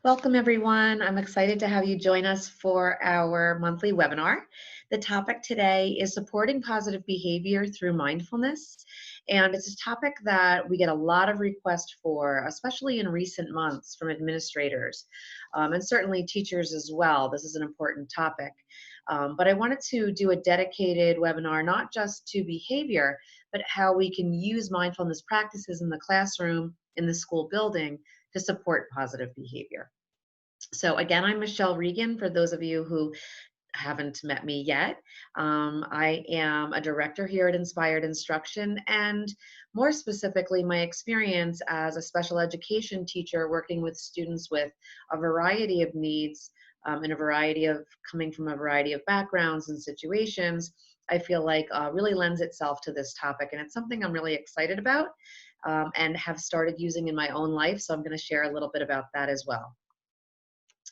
Welcome, everyone. I'm excited to have you join us for our monthly webinar. The topic today is supporting positive behavior through mindfulness. And it's a topic that we get a lot of requests for, especially in recent months from administrators and certainly teachers as well. This is an important topic. But I wanted to do a dedicated webinar, not just to behavior, but how we can use mindfulness practices in the classroom, in the school building, to support positive behavior. So again, I'm Michelle Regan, for those of you who haven't met me yet. I am a director here at Inspired Instruction, and more specifically, my experience as a special education teacher working with students with a variety of needs and a variety of coming from a variety of backgrounds and situations, I feel like really lends itself to this topic. And it's something I'm really excited about and have started using in my own life. So I'm going to share a little bit about that as well.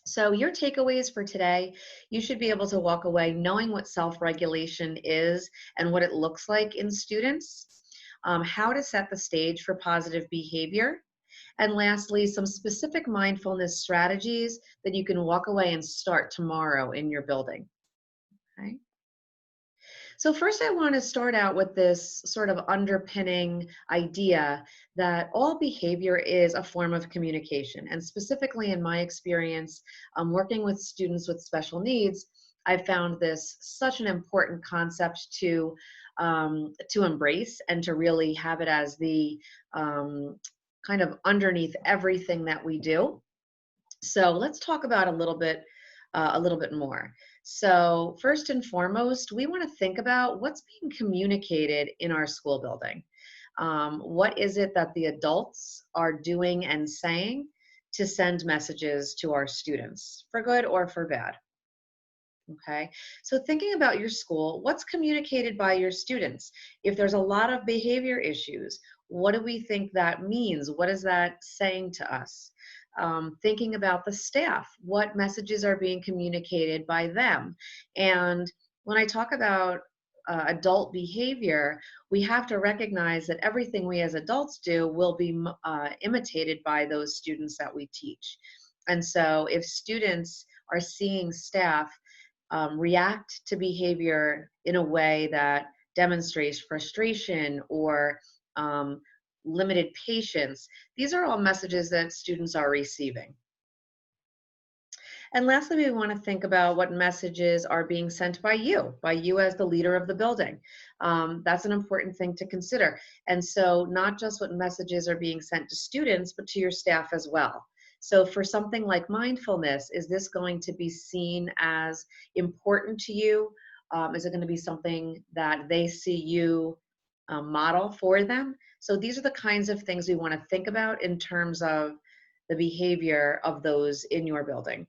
So your takeaways for today, you should be able to walk away knowing what self-regulation is and what it looks like in students, how to set the stage for positive behavior, and lastly, some specific mindfulness strategies that you can walk away and start tomorrow in your building. Okay. So first I want to start out with this sort of underpinning idea that all behavior is a form of communication. And specifically in my experience, working with students with special needs, I found this such an important concept to embrace and to really have it as the kind of underneath everything that we do. So let's talk about a little bit more. So first and foremost, we want to think about what's being communicated in our school building. What is it that the adults are doing and saying to send messages to our students, for good or for bad? Okay, so thinking about your school, what's communicated by your students? If there's a lot of behavior issues, what do we think that means? What is that saying to us? Thinking about the staff, what messages are being communicated by them? And when I talk about adult behavior, we have to recognize that everything we as adults do will be imitated by those students that we teach. And so if students are seeing staff react to behavior in a way that demonstrates frustration or limited patience, these are all messages that students are receiving. And lastly, we want to think about what messages are being sent by you as the leader of the building. That's an important thing to consider. And so not just what messages are being sent to students, but to your staff as well. So for something like mindfulness, is this going to be seen as important to you? Is it going to be something that they see you model for them? So these are the kinds of things we want to think about in terms of the behavior of those in your building.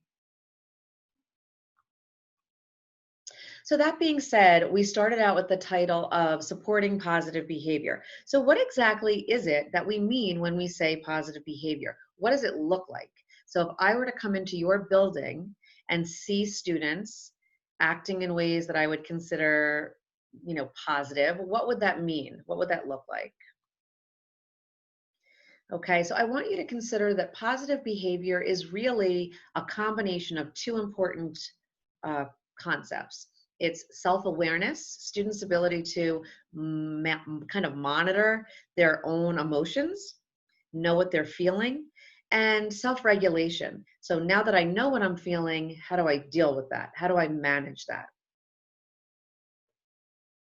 So that being said, we started out with the title of supporting positive behavior. So what exactly is it that we mean when we say positive behavior? What does it look like? So if I were to come into your building and see students acting in ways that I would consider, positive, what would that mean? What would that look like? Okay, so I want you to consider that positive behavior is really a combination of two important uh, concepts. It's self-awareness, students' ability to kind of monitor their own emotions, know what they're feeling, and self-regulation. So now that I know what I'm feeling, how do I deal with that? How do I manage that?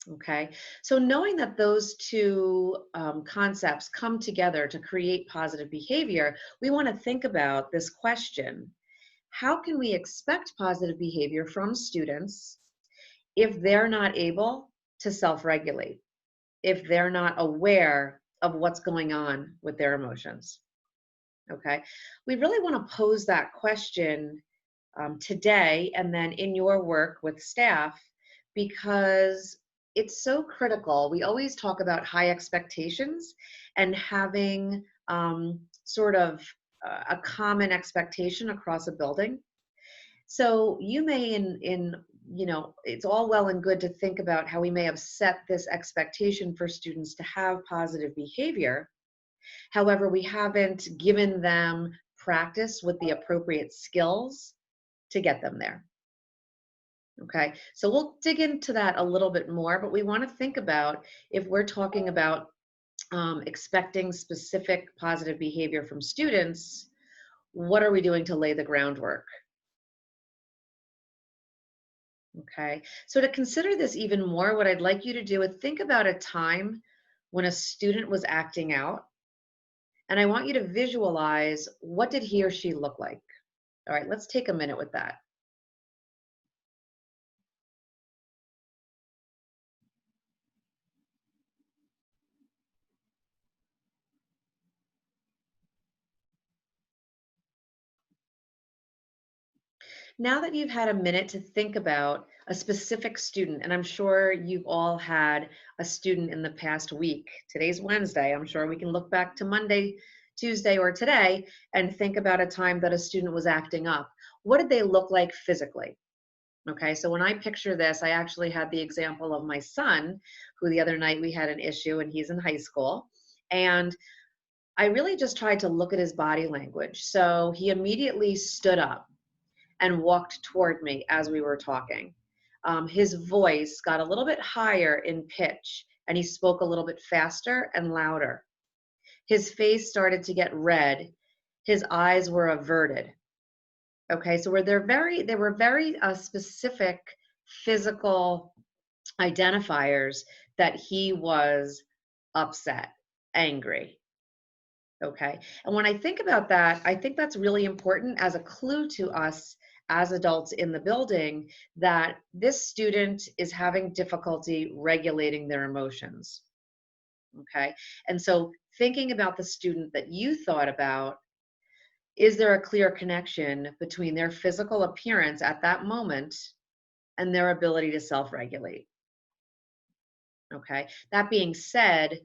Okay, so knowing that those two concepts come together to create positive behavior, we want to think about this question: how can we expect positive behavior from students if they're not able to self-regulate, if they're not aware of what's going on with their emotions? Okay, we really want to pose that question today and then in your work with staff, because it's so critical. We always talk about high expectations and having sort of a common expectation across a building. So you may it's all well and good to think about how we may have set this expectation for students to have positive behavior. However, we haven't given them practice with the appropriate skills to get them there. Okay, so we'll dig into that a little bit more, but we want to think about if we're talking about expecting specific positive behavior from students, what are we doing to lay the groundwork? Okay, so to consider this even more, what I'd like you to do is think about a time when a student was acting out, and I want you to visualize what did he or she look like. All right, let's take a minute with that. Now that you've had a minute to think about a specific student, and I'm sure you've all had a student in the past week. Today's Wednesday. I'm sure we can look back to Monday, Tuesday, or today and think about a time that a student was acting up. What did they look like physically? Okay, so when I picture this, I actually had the example of my son, who the other night we had an issue and he's in high school. And I really just tried to look at his body language. So he immediately stood up and walked toward me as we were talking. His voice got a little bit higher in pitch and he spoke a little bit faster and louder. His face started to get red. His eyes were averted. Okay, so there were very specific physical identifiers that he was upset, angry. Okay. And when I think about that, I think that's really important as a clue to us as adults in the building that this student is having difficulty regulating their emotions. Okay. And so thinking about the student that you thought about, is there a clear connection between their physical appearance at that moment and their ability to self regulate? Okay. That being said,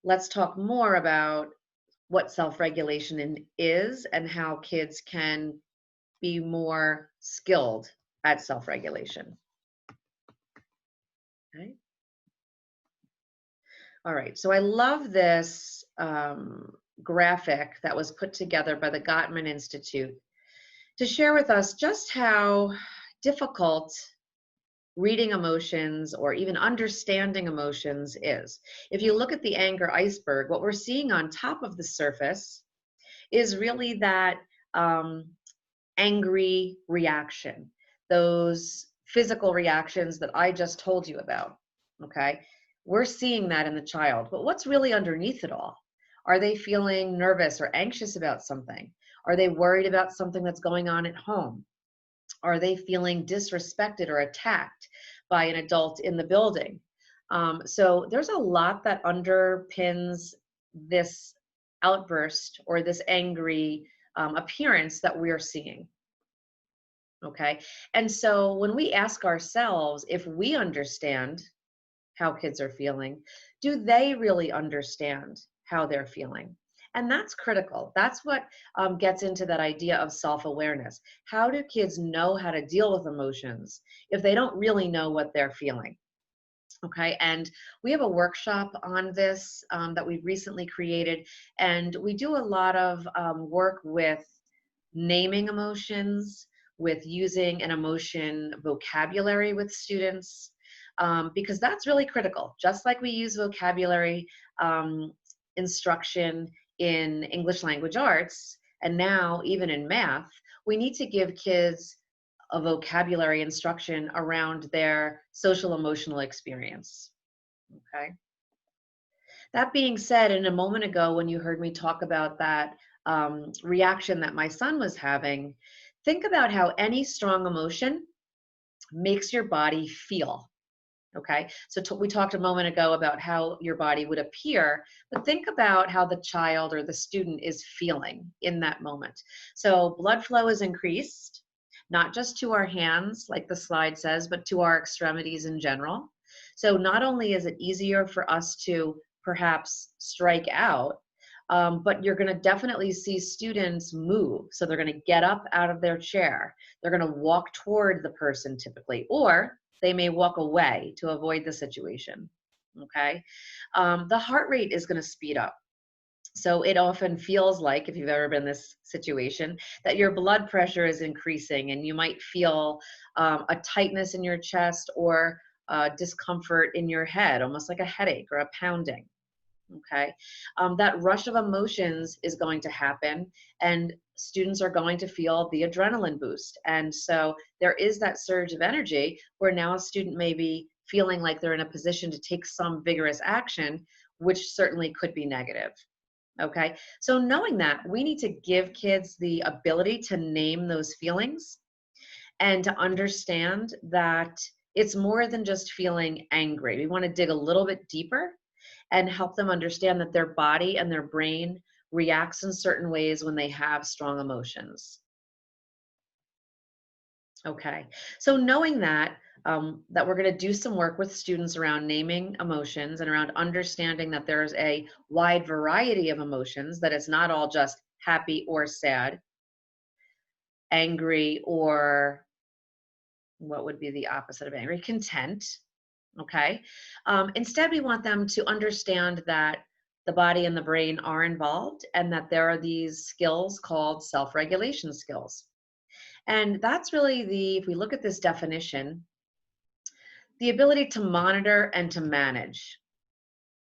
let's talk more about what self-regulation is and how kids can be more skilled at self-regulation. Okay. All right. So I love this graphic that was put together by the Gottman Institute to share with us just how difficult reading emotions or even understanding emotions is. If you look at the anger iceberg, what we're seeing on top of the surface is really that angry reaction, those physical reactions that I just told you about. Okay. We're seeing that in the child. But what's really underneath it all? Are they feeling nervous or anxious about something? Are they worried about something that's going on at home? Are they feeling disrespected or attacked by an adult in the building? So there's a lot that underpins this outburst or this angry appearance that we're seeing. Okay. And so when we ask ourselves if we understand how kids are feeling, do they really understand how they're feeling? And that's critical. That's what gets into that idea of self awareness. How do kids know how to deal with emotions if they don't really know what they're feeling? Okay, and we have a workshop on this that we recently created, and we do a lot of work with naming emotions, with using an emotion vocabulary with students, because that's really critical. Just like we use vocabulary instruction in English language arts, and now even in math, we need to give kids a vocabulary instruction around their social emotional experience. Okay. That being said, in a moment ago, when you heard me talk about that reaction that my son was having, think about how any strong emotion makes your body feel. Okay, so we talked a moment ago about how your body would appear, but think about how the child or the student is feeling in that moment. So blood flow is increased, not just to our hands, like the slide says, but to our extremities in general. So not only is it easier for us to perhaps strike out, but you're going to definitely see students move. So they're going to get up out of their chair. They're going to walk toward the person typically, or they may walk away to avoid the situation. Okay. The heart rate is going to speed up. So it often feels like, if you've ever been in this situation, that your blood pressure is increasing and you might feel a tightness in your chest or discomfort in your head, almost like a headache or a pounding. Okay. That rush of emotions is going to happen, and students are going to feel the adrenaline boost. And so there is that surge of energy where now a student may be feeling like they're in a position to take some vigorous action, which certainly could be negative. Okay. So knowing that, we need to give kids the ability to name those feelings and to understand that it's more than just feeling angry. We want to dig a little bit deeper and help them understand that their body and their brain reacts in certain ways when they have strong emotions. Okay. So knowing that we're going to do some work with students around naming emotions and around understanding that there's a wide variety of emotions, that it's not all just happy or sad, angry, or what would be the opposite of angry? Content. Okay. Instead, we want them to understand that the body and the brain are involved and that there are these skills called self-regulation skills. And that's really if we look at this definition, the ability to monitor and to manage.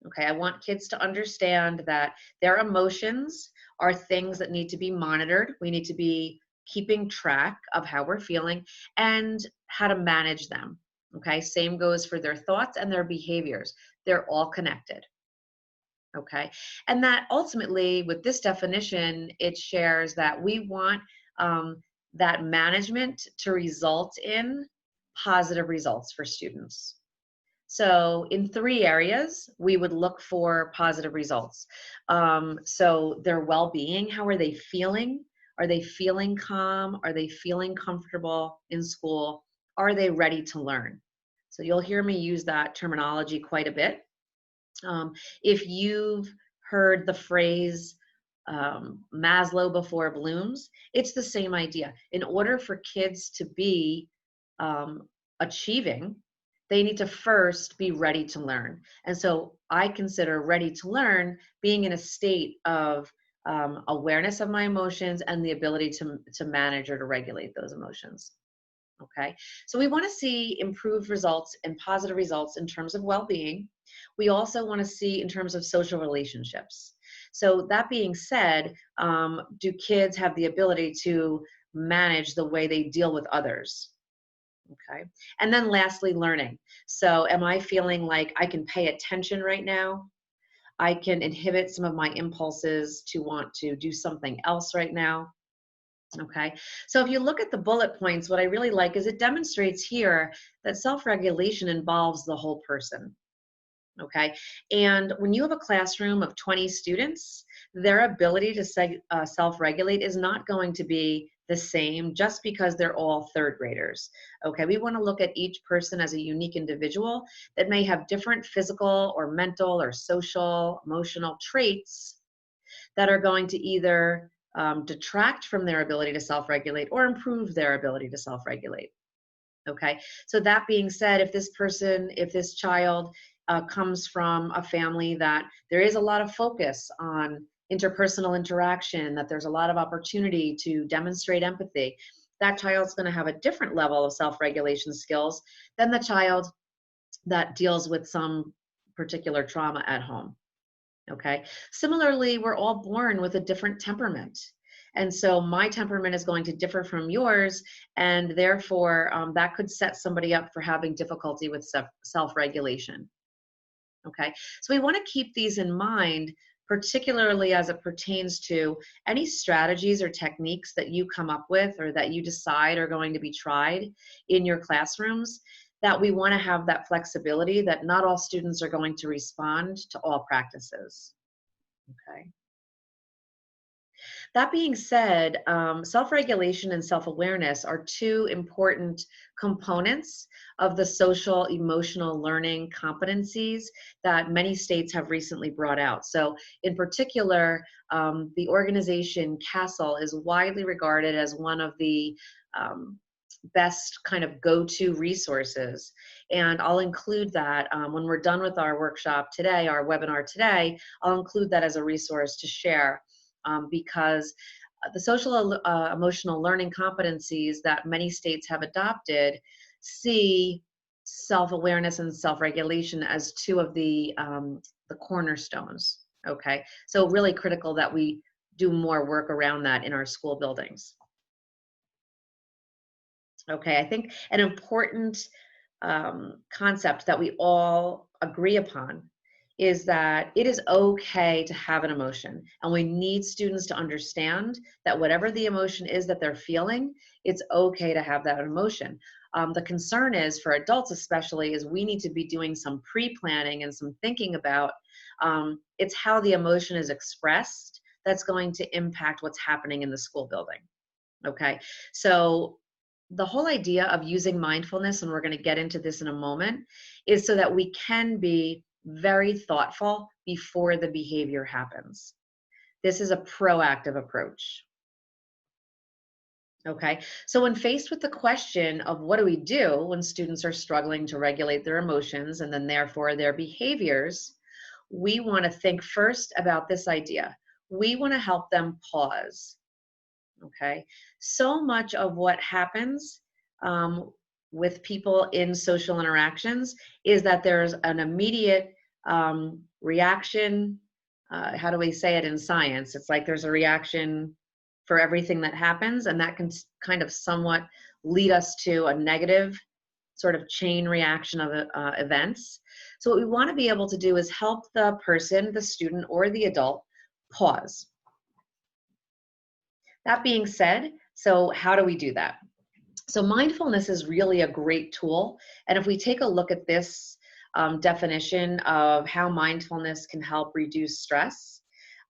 Okay, I want kids to understand that their emotions are things that need to be monitored. We need to be keeping track of how we're feeling and how to manage them. Okay, same goes for their thoughts and their behaviors. They're all connected. Okay, and that ultimately, with this definition, it shares that we want that management to result in positive results for students. So in 3 areas, we would look for positive results. So their well-being, how are they feeling? Are they feeling calm? Are they feeling comfortable in school? Are they ready to learn? So you'll hear me use that terminology quite a bit. If you've heard the phrase Maslow before blooms, it's the same idea. In order for kids to be achieving, they need to first be ready to learn. And so I consider ready to learn being in a state of awareness of my emotions and the ability to manage or to regulate those emotions. Okay, so we want to see improved results and positive results in terms of well-being. We also want to see in terms of social relationships. So that being said, do kids have the ability to manage the way they deal with others? Okay, and then lastly, learning. So am I feeling like I can pay attention right now? I can inhibit some of my impulses to want to do something else right now. Okay, so if you look at the bullet points, what I really like is it demonstrates here that self-regulation involves the whole person. Okay, and when you have a classroom of 20 students, their ability to self-regulate is not going to be the same just because they're all third graders. Okay, we want to look at each person as a unique individual that may have different physical or mental or social, emotional traits that are going to either detract from their ability to self-regulate or improve their ability to self-regulate. Okay, so that being said, if this child comes from a family that there is a lot of focus on interpersonal interaction, that there's a lot of opportunity to demonstrate empathy, that child's going to have a different level of self-regulation skills than the child that deals with some particular trauma at home. Okay. Similarly, we're all born with a different temperament. And so my temperament is going to differ from yours. And therefore, that could set somebody up for having difficulty with self-regulation. Okay. So we want to keep these in mind, particularly as it pertains to any strategies or techniques that you come up with or that you decide are going to be tried in your classrooms, that we want to have that flexibility that not all students are going to respond to all practices. Okay. That being said, self-regulation and self-awareness are two important components of the social emotional learning competencies that many states have recently brought out. So in particular, the organization CASEL is widely regarded as one of best kind of go-to resources. And I'll include that when we're done with our workshop today, our webinar today, I'll include that as a resource to share because the social emotional learning competencies that many states have adopted see self-awareness and self-regulation as two of the cornerstones. Okay, so really critical that we do more work around that in our school buildings. Okay, I think an important concept that we all agree upon is that it is okay to have an emotion. And we need students to understand that whatever the emotion is that they're feeling, it's okay to have that emotion. The concern is, for adults especially, is we need to be doing some pre-planning and some thinking about it's how the emotion is expressed that's going to impact what's happening in the school building. Okay, so the whole idea of using mindfulness, and we're going to get into this in a moment, is so that we can be very thoughtful before the behavior happens. This is a proactive approach. Okay, so when faced with the question of what do we do when students are struggling to regulate their emotions and then therefore their behaviors, we want to think first about this idea. We want to help them pause. Okay, so much of what happens with people in social interactions is that there's an immediate reaction. How do we say it in science? It's like there's a reaction for everything that happens, and that can kind of somewhat lead us to a negative sort of chain reaction of events. So what we want to be able to do is help the person, the student, or the adult pause. That being said, so how do we do that? So mindfulness is really a great tool. And if we take a look at this definition of how mindfulness can help reduce stress,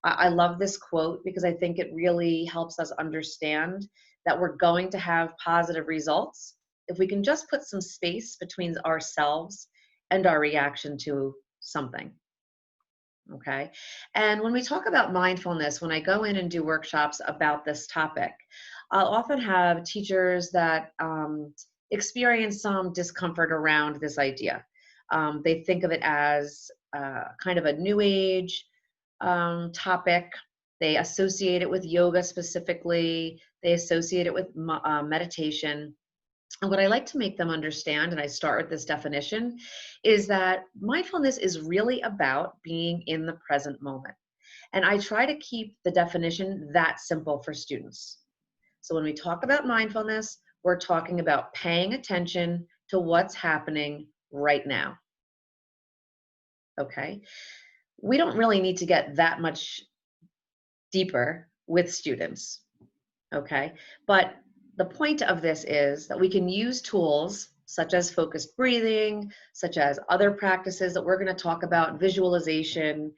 I love this quote because I think it really helps us understand that we're going to have positive results if we can just put some space between ourselves and our reaction to something. Okay. And when we talk about mindfulness, when I go in and do workshops about this topic, I'll often have teachers that experience some discomfort around this idea. They think of it as kind of a new age topic. They associate it with yoga specifically. They associate it with meditation. And what I like to make them understand, and I start with this definition, is that mindfulness is really about being in the present moment. And I try to keep the definition that simple for students. So when we talk about mindfulness, we're talking about paying attention to what's happening right now. Okay? We don't really need to get that much deeper with students. Okay? But the point of this is that we can use tools such as focused breathing, such as other practices that we're going to talk about, visualization,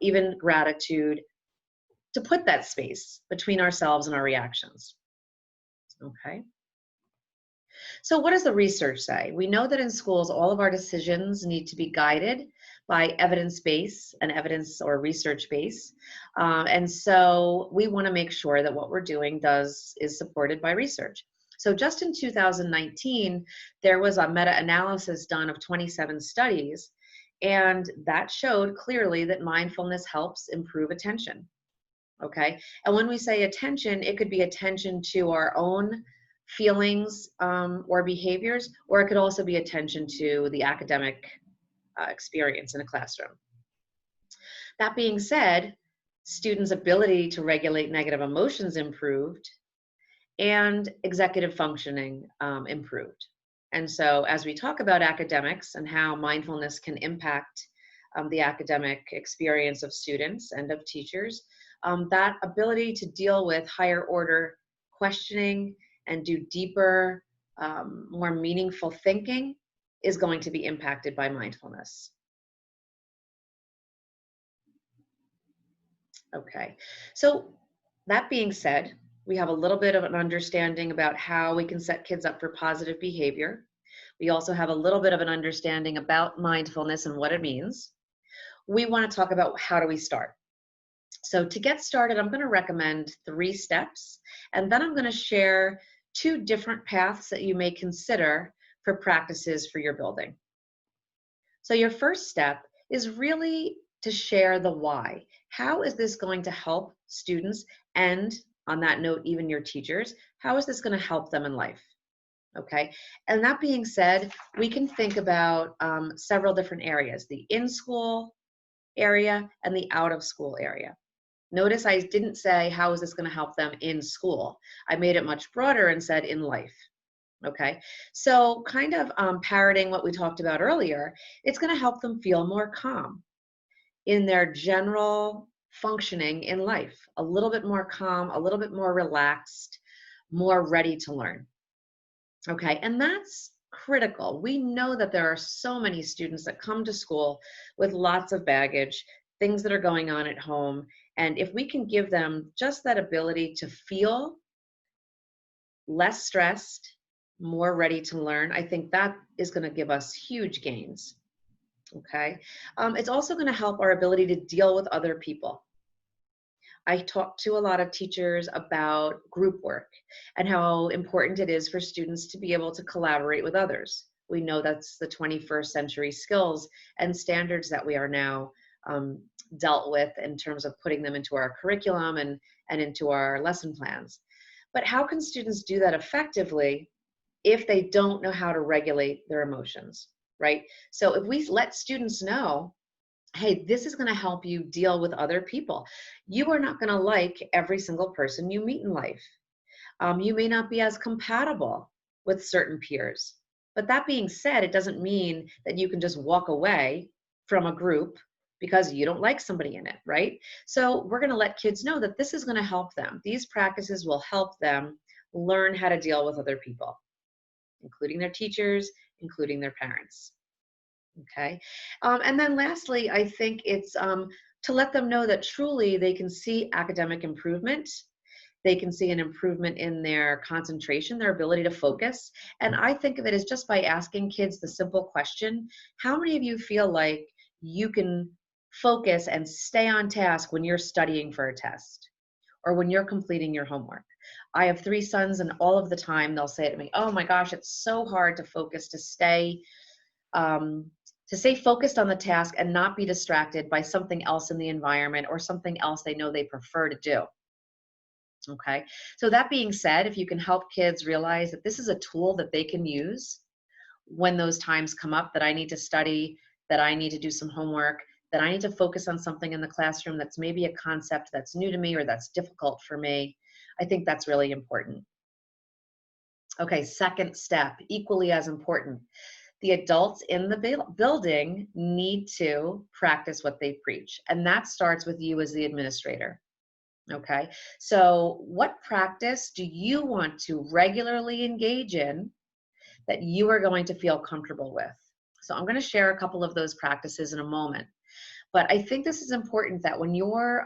even gratitude, to put that space between ourselves and our reactions. Okay. So what does the research say? We know that in schools, all of our decisions need to be guided by evidence base and evidence or research base. And so we want to make sure that what we're doing is supported by research. So just in 2019, there was a meta-analysis done of 27 studies, and that showed clearly that mindfulness helps improve attention. Okay, and when we say attention, it could be attention to our own feelings or behaviors, or it could also be attention to the academic experience in a classroom. That being said, students' ability to regulate negative emotions improved and executive functioning improved. And so as we talk about academics and how mindfulness can impact the academic experience of students and of teachers, that ability to deal with higher order questioning and do deeper, more meaningful thinking is going to be impacted by mindfulness. Okay, so that being said, we have a little bit of an understanding about how we can set kids up for positive behavior. We also have a little bit of an understanding about mindfulness and what it means. We want to talk about how do we start. So to get started, I'm going to recommend 3 steps, and then I'm going to share two different paths that you may consider for practices for your building. So your first step is really to share the why. How is this going to help students? And on that note, even your teachers, how is this going to help them in life? Okay. And that being said, we can think about several different areas, the in-school area and the out-of-school area. Notice I didn't say, how is this going to help them in school? I made it much broader and said in life. Okay, so kind of parroting what we talked about earlier, it's going to help them feel more calm in their general functioning in life, a little bit more calm, a little bit more relaxed, more ready to learn. Okay, and that's critical. We know that there are so many students that come to school with lots of baggage, things that are going on at home, and if we can give them just that ability to feel less stressed, more ready to learn, I think that is going to give us huge gains. Okay. It's also going to help our ability to deal with other people. I talk to a lot of teachers about group work and how important it is for students to be able to collaborate with others. We know that's the 21st century skills and standards that we are now dealt with in terms of putting them into our curriculum and into our lesson plans. But how can students do that effectively if they don't know how to regulate their emotions, right? So if we let students know, hey, this is going to help you deal with other people. You are not going to like every single person you meet in life. You may not be as compatible with certain peers. But that being said, it doesn't mean that you can just walk away from a group because you don't like somebody in it, right? So we're going to let kids know that this is going to help them. These practices will help them learn how to deal with other people, including their teachers, including their parents. Okay. And then lastly, I think it's to let them know that truly they can see academic improvement. They can see an improvement in their concentration, their ability to focus. And I think of it as just by asking kids the simple question, how many of you feel like you can focus and stay on task when you're studying for a test or when you're completing your homework? I have 3 sons, and all of the time they'll say to me, oh my gosh, it's so hard to focus, um, to stay focused on the task and not be distracted by something else in the environment or something else they know they prefer to do. Okay. So that being said, if you can help kids realize that this is a tool that they can use when those times come up that I need to study, that I need to do some homework, that I need to focus on something in the classroom that's maybe a concept that's new to me or that's difficult for me, I think that's really important. Okay, second step, equally as important. The adults in the building need to practice what they preach. And that starts with you as the administrator. Okay. So, what practice do you want to regularly engage in that you are going to feel comfortable with? So, I'm going to share a couple of those practices in a moment. But I think this is important that when you're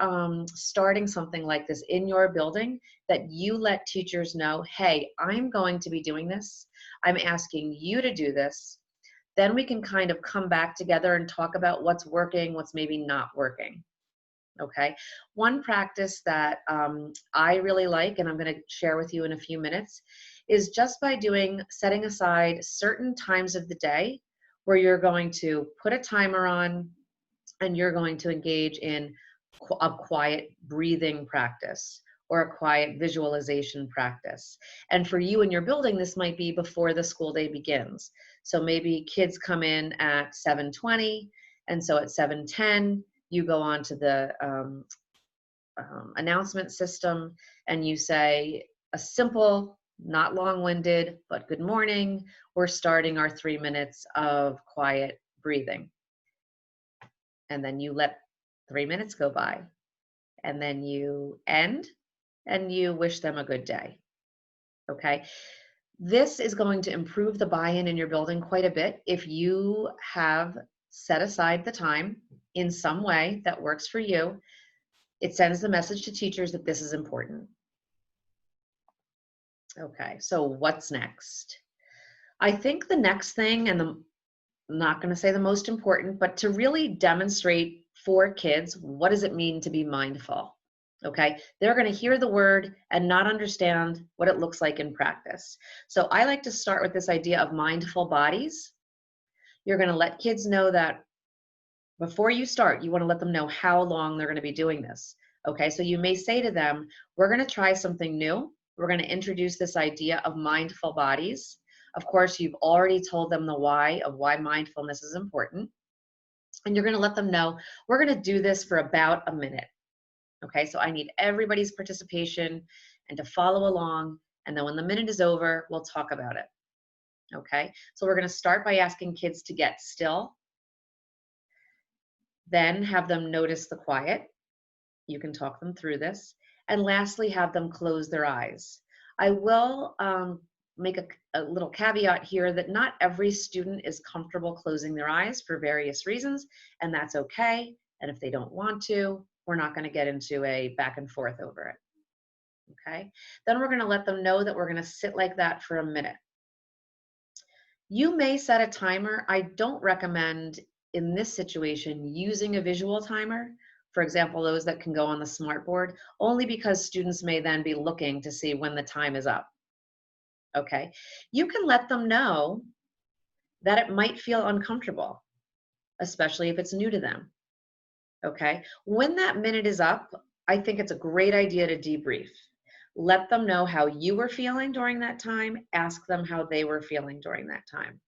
starting something like this in your building, that you let teachers know, hey, I'm going to be doing this. I'm asking you to do this. Then we can kind of come back together and talk about what's working, what's maybe not working. Okay. One practice that I really like, and I'm going to share with you in a few minutes, is just by setting aside certain times of the day where you're going to put a timer on and you're going to engage in a quiet breathing practice or a quiet visualization practice. And for you in your building, this might be before the school day begins. So maybe kids come in at 7:20, and so at 7:10, you go on to the announcement system and you say a simple, not long-winded, but good morning. We're starting our 3 minutes of quiet breathing. And then you let 3 minutes go by. And then you end and you wish them a good day. Okay. This is going to improve the buy-in in your building quite a bit if you have set aside the time in some way that works for you. It sends the message to teachers that this is important. Okay, so what's next? I think the next thing, and I'm not going to say the most important, but to really demonstrate for kids, what does it mean to be mindful? Okay, they're going to hear the word and not understand what it looks like in practice. So I like to start with this idea of mindful bodies. You're going to let kids know that before you start, you want to let them know how long they're going to be doing this. Okay, so you may say to them, we're going to try something new. We're going to introduce this idea of mindful bodies. Of course, you've already told them the why of why mindfulness is important. And you're going to let them know, we're going to do this for about a minute. Okay, so I need everybody's participation and to follow along. And then when the minute is over, we'll talk about it. Okay, so we're going to start by asking kids to get still, then have them notice the quiet. You can talk them through this. And lastly, have them close their eyes. I will make a little caveat here that not every student is comfortable closing their eyes for various reasons, and that's okay. And if they don't want to, we're not going to get into a back and forth over it. Okay? Then we're going to let them know that we're going to sit like that for a minute. You may set a timer. I don't recommend in this situation using a visual timer. For example, those that can go on the smartboard, only because students may then be looking to see when the time is up. Okay. You can let them know that it might feel uncomfortable, especially if it's new to them. Okay. When that minute is up, I think it's a great idea to debrief. Let them know how you were feeling during that time. Ask them how they were feeling during that time.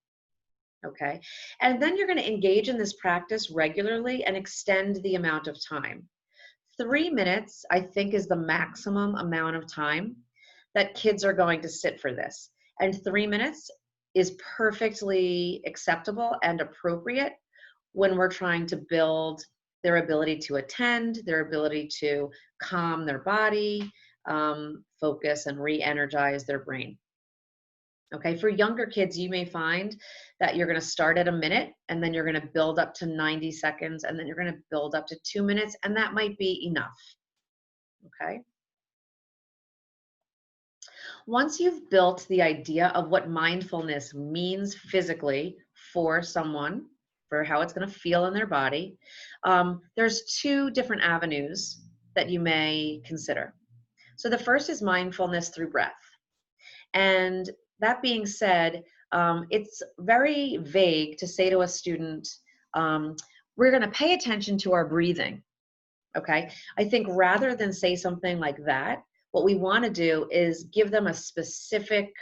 Okay. And then you're going to engage in this practice regularly and extend the amount of time. 3 minutes, I think, is the maximum amount of time that kids are going to sit for this. And 3 minutes is perfectly acceptable and appropriate when we're trying to build their ability to attend, their ability to calm their body, focus, and re-energize their brain. Okay, for younger kids, you may find that you're going to start at a minute and then you're going to build up to 90 seconds and then you're going to build up to 2 minutes, and that might be enough. Okay. Once you've built the idea of what mindfulness means physically for someone, for how it's going to feel in their body, there's two different avenues that you may consider. So the first is mindfulness through breath. And that being said, it's very vague to say to a student, we're going to pay attention to our breathing. Okay. I think rather than say something like that, what we want to do is give them a specific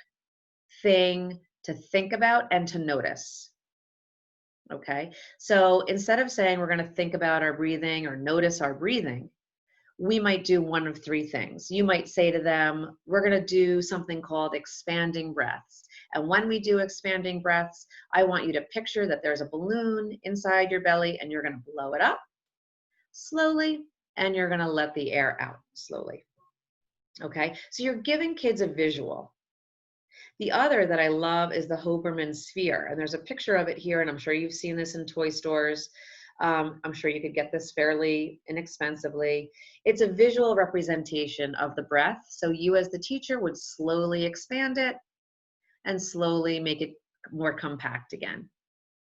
thing to think about and to notice. Okay. So instead of saying we're going to think about our breathing or notice our breathing, we might do one of three things. You might say to them, we're going to do something called expanding breaths. And when we do expanding breaths, I want you to picture that there's a balloon inside your belly and you're going to blow it up slowly and you're going to let the air out slowly. Okay, so you're giving kids a visual. The other that I love is the Hoberman sphere. And there's a picture of it here, and I'm sure you've seen this in toy stores. I'm sure you could get this fairly inexpensively. It's a visual representation of the breath. So you as the teacher would slowly expand it and slowly make it more compact again.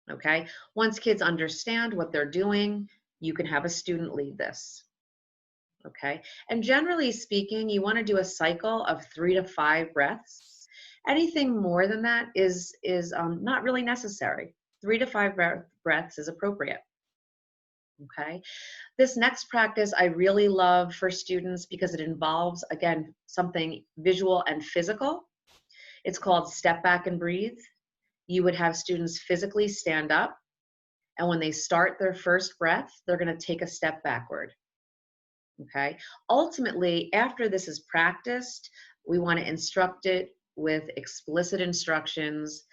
Okay, once kids understand what they're doing, you can have a student lead this. Okay, and generally speaking, you want to do a cycle of 3 to 5 breaths. Anything more than that is not really necessary. 3 to 5 breaths is appropriate. Okay, this next practice I really love for students because it involves, again, something visual and physical. It's called step back and breathe. You would have students physically stand up, and when they start their first breath, they're going to take a step backward. Okay. Ultimately, after this is practiced, we want to instruct it with explicit instructions.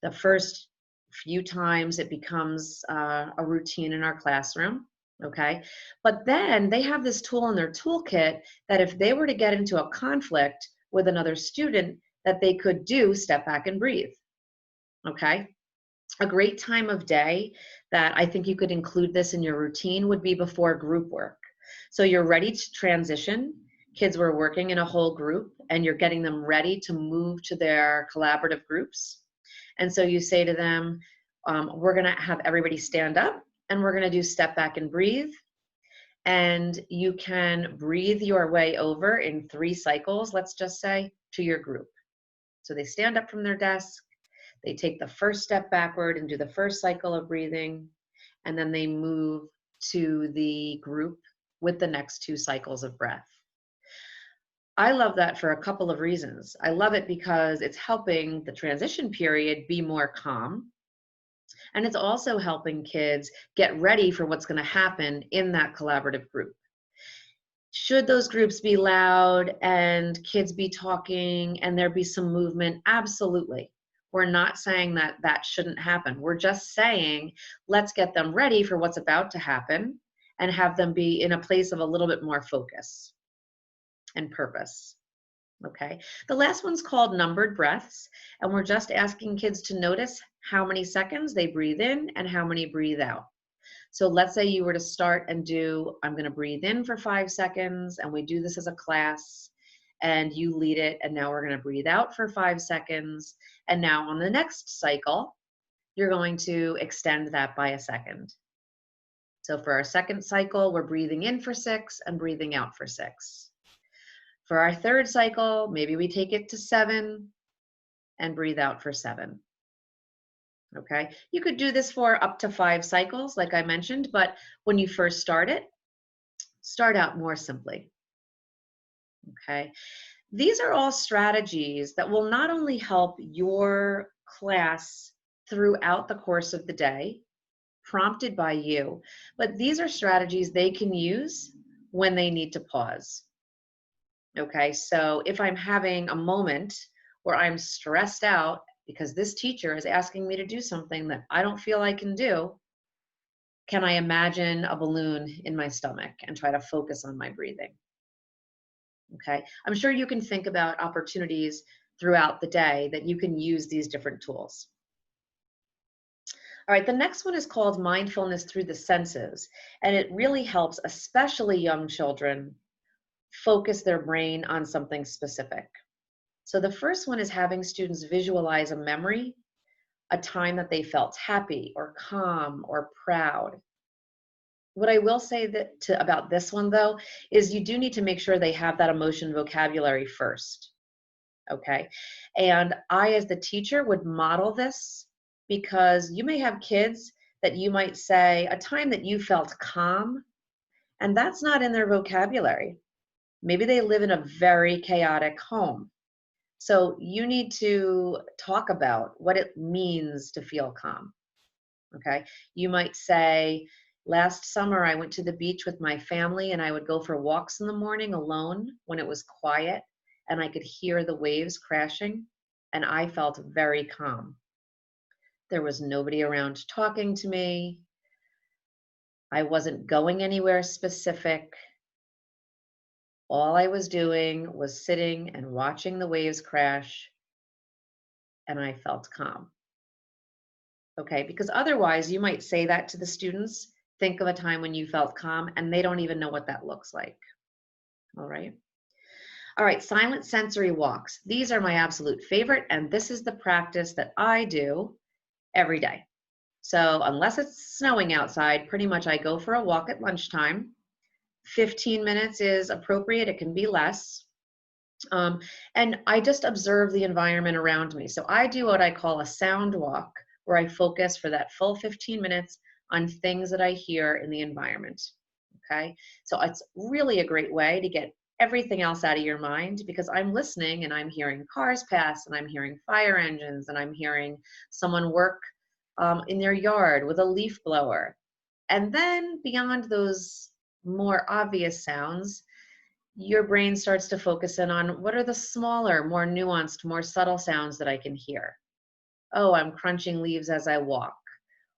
The first few times it becomes a routine in our classroom. Okay. But then they have this tool in their toolkit that if they were to get into a conflict with another student, that they could do step back and breathe. Okay. A great time of day that I think you could include this in your routine would be before group work. So you're ready to transition. Kids were working in a whole group and you're getting them ready to move to their collaborative groups. And so you say to them, we're going to have everybody stand up and we're going to do step back and breathe. And you can breathe your way over in 3 cycles, let's just say, to your group. So they stand up from their desk, they take the first step backward and do the first cycle of breathing, and then they move to the group with the next 2 cycles of breath. I love that for a couple of reasons. I love it because it's helping the transition period be more calm, and it's also helping kids get ready for what's going to happen in that collaborative group. Should those groups be loud and kids be talking and there be some movement? Absolutely. We're not saying that that shouldn't happen. We're just saying, let's get them ready for what's about to happen and have them be in a place of a little bit more focus and purpose. Okay. The last one's called numbered breaths, and we're just asking kids to notice how many seconds they breathe in and how many breathe out. So let's say you were to start and do, I'm going to breathe in for 5 seconds, and we do this as a class, and you lead it, and now we're going to breathe out for 5 seconds. And now on the next cycle, you're going to extend that by a second. So for our second cycle, we're breathing in for 6 and breathing out for 6. For our third cycle, maybe we take it to 7 and breathe out for 7. Okay, you could do this for up to 5 cycles, like I mentioned, but when you first start it, start out more simply. Okay, these are all strategies that will not only help your class throughout the course of the day, prompted by you, but these are strategies they can use when they need to pause. Okay, so if I'm having a moment where I'm stressed out because this teacher is asking me to do something that I don't feel I can do, can I imagine a balloon in my stomach and try to focus on my breathing? Okay, I'm sure you can think about opportunities throughout the day that you can use these different tools. All right, the next one is called Mindfulness Through the Senses, and it really helps, especially young children, focus their brain on something specific. So the first one is having students visualize a memory, a time that they felt happy or calm or proud. What I will say about this one though, is you do need to make sure they have that emotion vocabulary first. Okay. And I, as the teacher, would model this because you may have kids that you might say a time that you felt calm, and that's not in their vocabulary. Maybe they live in a very chaotic home. So you need to talk about what it means to feel calm. Okay. You might say, last summer I went to the beach with my family and I would go for walks in the morning alone when it was quiet and I could hear the waves crashing and I felt very calm. There was nobody around talking to me. I wasn't going anywhere specific. All I was doing was sitting and watching the waves crash, and I felt calm. Okay, because otherwise you might say that to the students, think of a time when you felt calm, and they don't even know what that looks like. All right. All right, silent sensory walks. These are my absolute favorite, and this is the practice that I do every day. So unless it's snowing outside, pretty much I go for a walk at lunchtime. 15 minutes is appropriate, it can be less. And I just observe the environment around me. So I do what I call a sound walk, where I focus for that full 15 minutes on things that I hear in the environment. Okay, so it's really a great way to get everything else out of your mind because I'm listening and I'm hearing cars pass and I'm hearing fire engines and I'm hearing someone work in their yard with a leaf blower. And then beyond those more obvious sounds, your brain starts to focus in on what are the smaller, more nuanced, more subtle sounds that I can hear. Oh, I'm crunching leaves as I walk,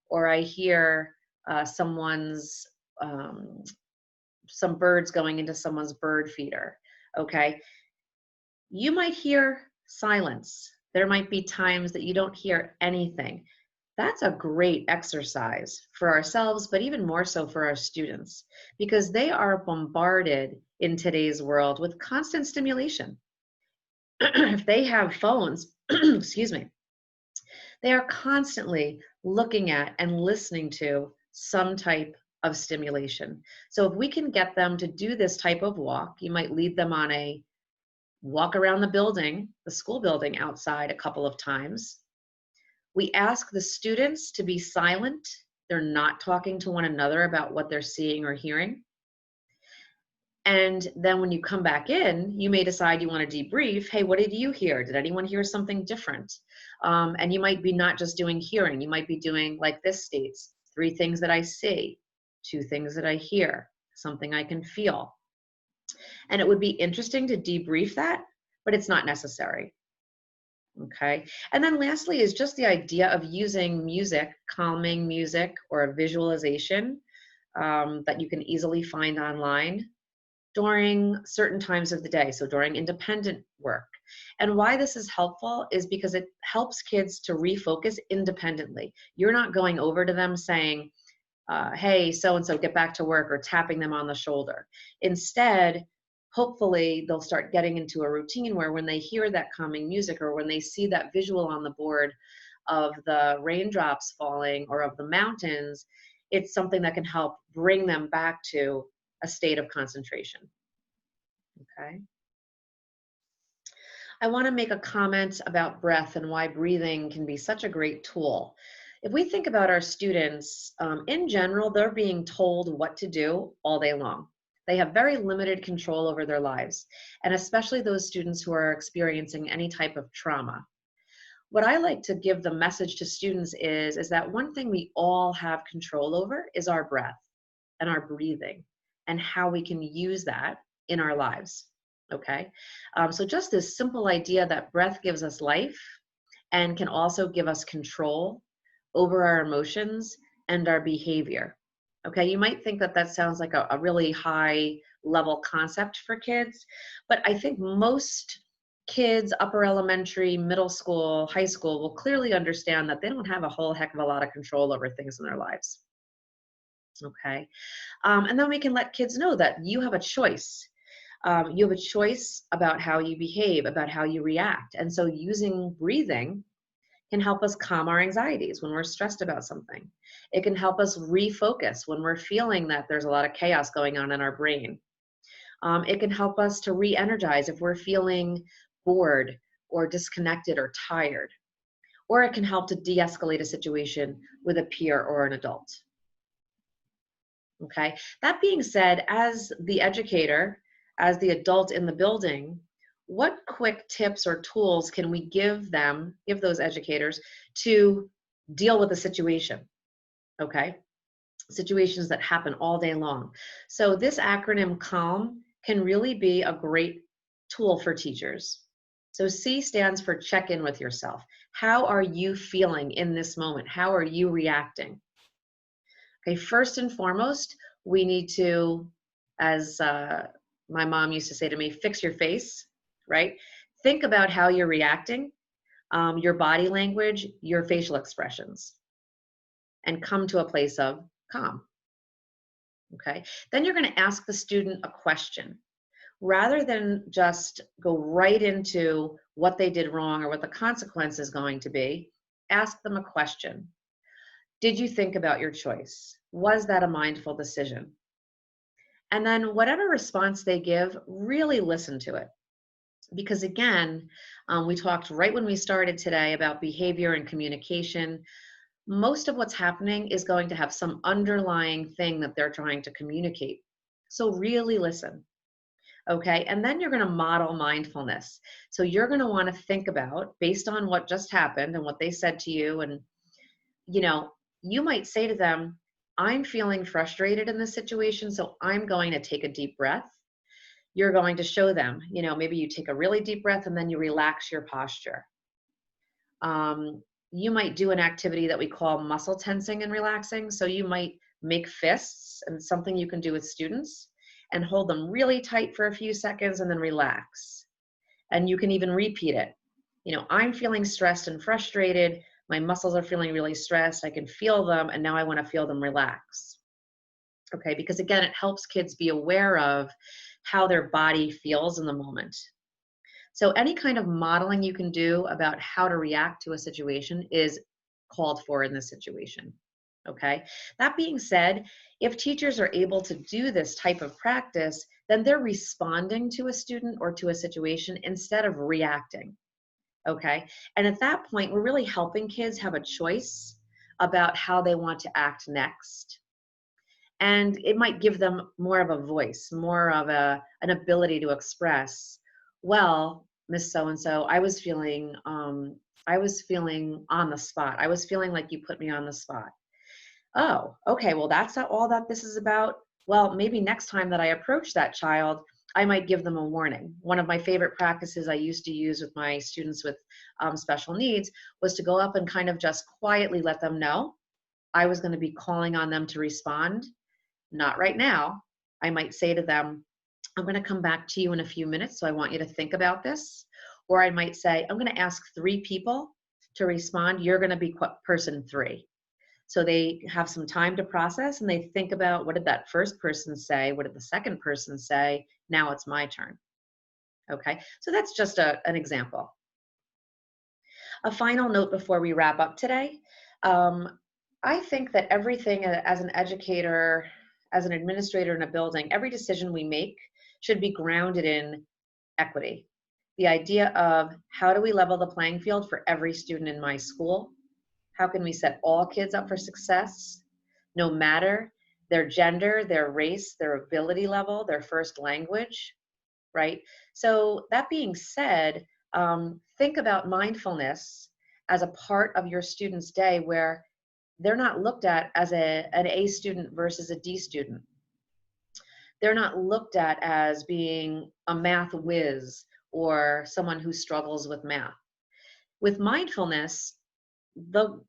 or I hear someone's some birds going into someone's bird feeder. Okay, you might hear silence. There might be times that you don't hear anything. That's a great exercise for ourselves, but even more so for our students, because they are bombarded in today's world with constant stimulation. If they have phones, excuse me, they are constantly looking at and listening to some type of stimulation. So if we can get them to do this type of walk, you might lead them on a walk around the building, the school building outside a couple of times. We ask the students to be silent. They're not talking to one another about what they're seeing or hearing. And then when you come back in, you may decide you want to debrief. Hey, what did you hear? Did anyone hear something different? And you might be not just doing hearing. You might be doing, like this states, 3 things that I see, 2 things that I hear, something I can feel. And it would be interesting to debrief that, but it's not necessary. Okay. And then lastly is just the idea of using music, calming music, or a visualization that you can easily find online during certain times of the day, so during independent work. And why this is helpful is because it helps kids to refocus independently. You're not going over to them saying, hey, so-and-so, get back to work, or tapping them on the shoulder. Instead, hopefully they'll start getting into a routine where when they hear that calming music, or when they see that visual on the board of the raindrops falling or of the mountains, it's something that can help bring them back to a state of concentration. Okay. I want to make a comment about breath and why breathing can be such a great tool. If we think about our students, in general, they're being told what to do all day long. They have very limited control over their lives, and especially those students who are experiencing any type of trauma. What I like to give the message to students is that one thing we all have control over is our breath and our breathing, and how we can use that in our lives. Okay. So just this simple idea that breath gives us life and can also give us control over our emotions and our behavior. Okay. You might think that that sounds like a really high level concept for kids, but I think most kids, upper elementary, middle school, high school, will clearly understand that they don't have a whole heck of a lot of control over things in their lives. Okay. And then we can let kids know that you have a choice. You have a choice about how you behave, about how you react. And so using breathing can help us calm our anxieties when we're stressed about something. It can help us refocus when we're feeling that there's a lot of chaos going on in our brain. It can help us to re-energize if we're feeling bored or disconnected or tired. Or it can help to de-escalate a situation with a peer or an adult. Okay. That being said, as the educator, as the adult in the building, what quick tips or tools can we give them, give those educators, to deal with the situation? Okay. Situations that happen all day long. So this acronym CALM can really be a great tool for teachers. So C stands for check in with yourself. How are you feeling in this moment? How are you reacting? Okay, first and foremost, we need to, as my mom used to say to me, fix your face, right? Think about how you're reacting, your body language, your facial expressions, and come to a place of calm. Okay, then you're going to ask the student a question. Rather than just go right into what they did wrong or what the consequence is going to be, ask them a question. Did you think about your choice? Was that a mindful decision? And then whatever response they give, really listen to it. Because again, we talked right when we started today about behavior and communication. Most of what's happening is going to have some underlying thing that they're trying to communicate. So really listen. Okay, and then you're going to model mindfulness. So you're going to want to think about, based on what just happened and what they said to you, and you know, you might say to them, I'm feeling frustrated in this situation, so I'm going to take a deep breath. You're going to show them, maybe you take a really deep breath and then you relax your posture. You might do an activity that we call muscle tensing and relaxing. So you might make fists, and something you can do with students, and hold them really tight for a few seconds and then relax. And you can even repeat it. I'm feeling stressed and frustrated. My muscles are feeling really stressed. I can feel them, and now I want to feel them relax. Okay, because again, it helps kids be aware of how their body feels in the moment. So any kind of modeling you can do about how to react to a situation is called for in this situation. Okay. That being said, if teachers are able to do this type of practice, then they're responding to a student or to a situation instead of reacting. Okay. And at that point, we're really helping kids have a choice about how they want to act next. And it might give them more of a voice, more of an ability to express, well, Miss So and so, I was feeling on the spot. I was feeling like you put me on the spot. Oh, okay. Well, that's not all that this is about. Well, maybe next time that I approach that child, I might give them a warning. One of my favorite practices I used to use with my students with special needs was to go up and kind of just quietly let them know I was going to be calling on them to respond. Not right now. I might say to them, I'm going to come back to you in a few minutes, so I want you to think about this. Or I might say, I'm going to ask 3 people to respond. You're going to be person 3. So they have some time to process and they think about, what did that first person say? What did the second person say? Now it's my turn. Okay. So that's just an example. A final note before we wrap up today. Um, I think that everything as an educator, as an administrator in a building, every decision we make should be grounded in equity. The idea of, how do we level the playing field for every student in my school? How can we set all kids up for success, no matter their gender, their race, their ability level, their first language, right? So, that being said, think about mindfulness as a part of your student's day where they're not looked at as an A student versus a D student. They're not looked at as being a math whiz or someone who struggles with math. With mindfulness, the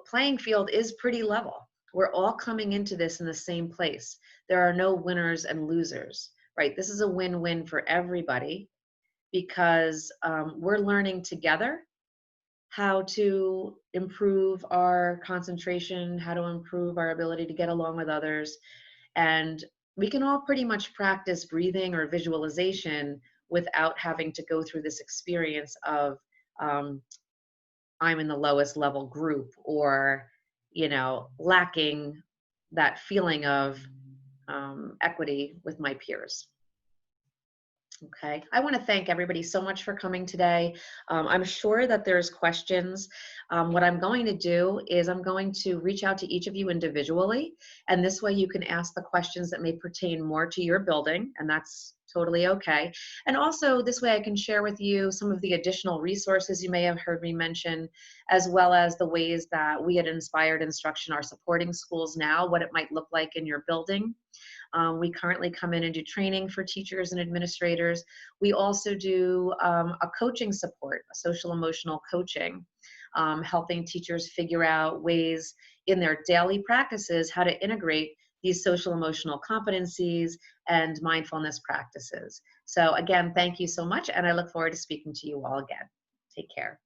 playing field is pretty level. We're all coming into this in the same place. There are no winners and losers, right? This is a win-win for everybody because we're learning together how to improve our concentration, how to improve our ability to get along with others. And we can all pretty much practice breathing or visualization without having to go through this experience of um, I'm in the lowest level group, or, lacking that feeling of equity with my peers. Okay. I want to thank everybody so much for coming today. I'm sure that there's questions. What I'm going to do is I'm going to reach out to each of you individually, and this way you can ask the questions that may pertain more to your building, and that's totally okay. And also, this way I can share with you some of the additional resources you may have heard me mention, as well as the ways that we at Inspired Instruction are supporting schools now, what it might look like in your building. We currently come in and do training for teachers and administrators. We also do a coaching support, a social emotional coaching, helping teachers figure out ways in their daily practices how to integrate these social emotional competencies and mindfulness practices. So again, thank you so much, and I look forward to speaking to you all again. Take care.